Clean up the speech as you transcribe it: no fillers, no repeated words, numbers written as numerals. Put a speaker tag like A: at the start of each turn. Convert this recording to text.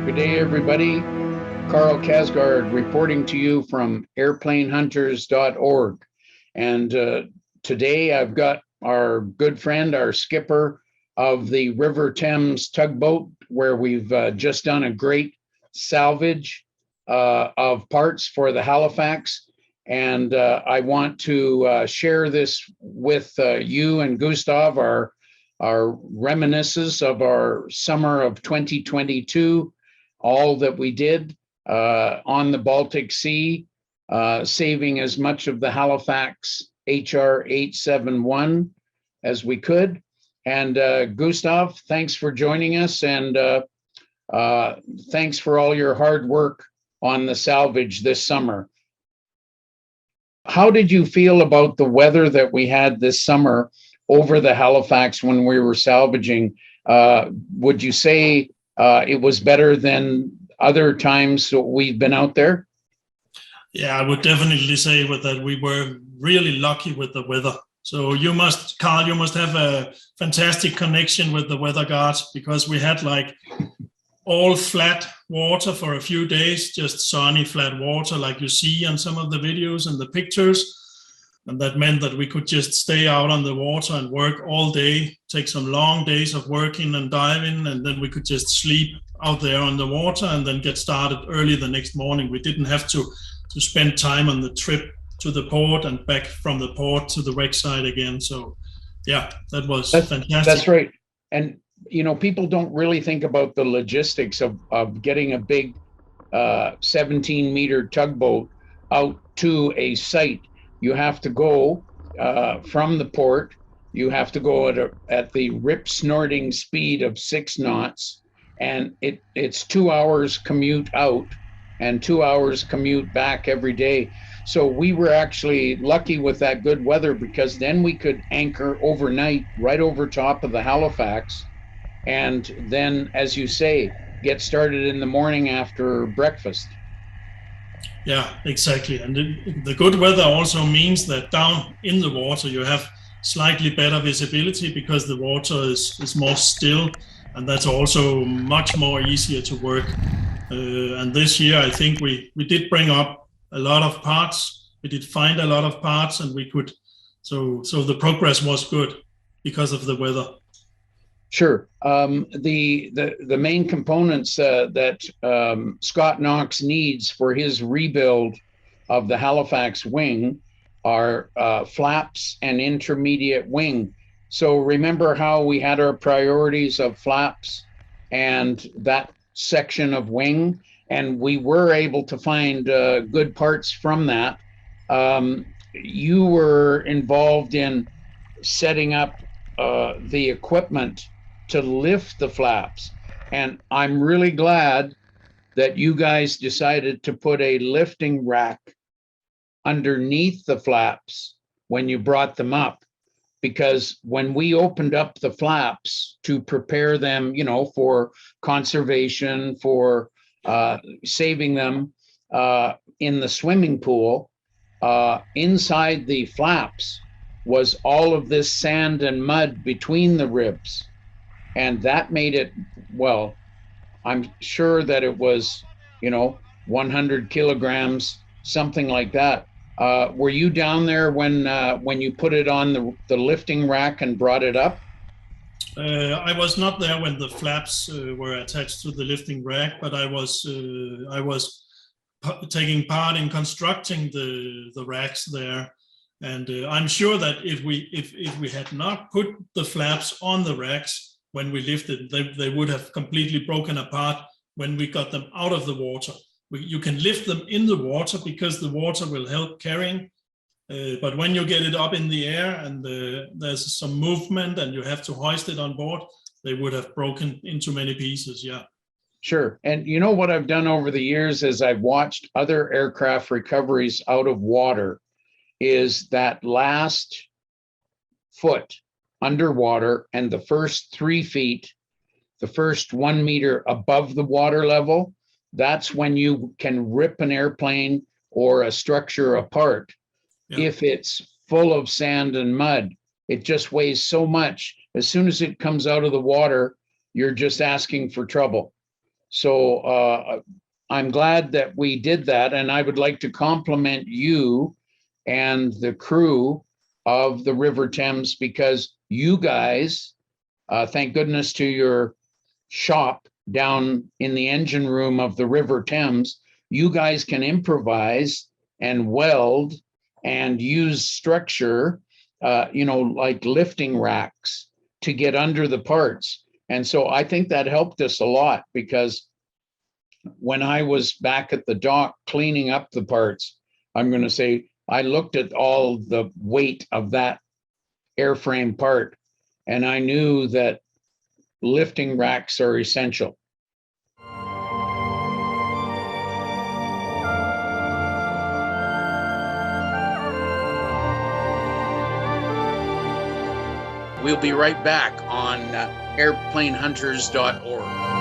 A: Good day, everybody. Karl Kjarsgaard reporting to you from Airplanehunters.org. And today I've got our good friend, our skipper of the River Thames tugboat, where we've just done a great salvage of parts for the Halifax. And I want to share this with you and Gustav, our reminiscences of our summer of 2022, all that we did on the Baltic Sea, saving as much of the Halifax HR 871 as we could. And Gustav, thanks for joining us, and thanks for all your hard work on the salvage this summer. How did you feel about the weather that we had this summer over the Halifax when we were salvaging? Would you say it was better than other times we've been out there?
B: Yeah, I would definitely say that we were really lucky with the weather. So Karl, you must have a fantastic connection with the weather guards, because we had like all flat water for a few days, just sunny flat water like you see on some of the videos and the pictures. And that meant that we could just stay out on the water and work all day, take some long days of working and diving, and then we could just sleep out there on the water and then get started early the next morning. We didn't have to spend time on the trip to the port and back from the port to the wreck site again. So yeah, that was fantastic.
A: That's right. And you know, people don't really think about the logistics of getting a big 17-meter tugboat out to a site. You have to go from the port. You have to go at the rip snorting speed of 6 knots, and it's 2 hours commute out and 2 hours commute back every day. So we were actually lucky with that good weather, because then we could anchor overnight right over top of the Halifax, and then, as you say, get started in the morning after breakfast.
B: Yeah, exactly. And the good weather also means that down in the water you have slightly better visibility, because the water is more still, and that's also much more easier to work. And this year I think we did bring up a lot of parts. We did find a lot of parts, and we could, so the progress was good because of the weather.
A: Sure. The main components that Scott Knox needs for his rebuild of the Halifax wing are flaps and intermediate wing. So remember how we had our priorities of flaps and that section of wing, and we were able to find good parts from that. You were involved in setting up the equipment to lift the flaps, and I'm really glad that you guys decided to put a lifting rack underneath the flaps when you brought them up, because when we opened up the flaps to prepare them, you know, for conservation, for saving them in the swimming pool, inside the flaps was all of this sand and mud between the ribs. And that made it, well, I'm sure that it was, 100 kilograms, something like that. Were you down there when you put it on the lifting rack and brought it up?
B: I was not there when the flaps were attached to the lifting rack, but I was taking part in constructing the racks there. And I'm sure that if we had not put the flaps on the racks when we lifted, they would have completely broken apart when we got them out of the water. You can lift them in the water because the water will help carrying, but when you get it up in the air and there's some movement and you have to hoist it on board, they would have broken into many pieces. Yeah.
A: Sure. And you know what I've done over the years is I've watched other aircraft recoveries out of water, is that last foot underwater and the first 3 feet, the first 1 meter above the water level, that's when you can rip an airplane or a structure apart. Yeah. If it's full of sand and mud, it just weighs so much. As soon as it comes out of the water, you're just asking for trouble. So I'm glad that we did that. And I would like to compliment you and the crew of the River Thames, because you guys, thank goodness to your shop down in the engine room of the River Thames, you guys can improvise and weld and use structure, like lifting racks to get under the parts. And so I think that helped us a lot, because when I was back at the dock cleaning up the parts, I'm going to say I looked at all the weight of that airframe part, and I knew that lifting racks are essential. We'll be right back on airplanehunters.org.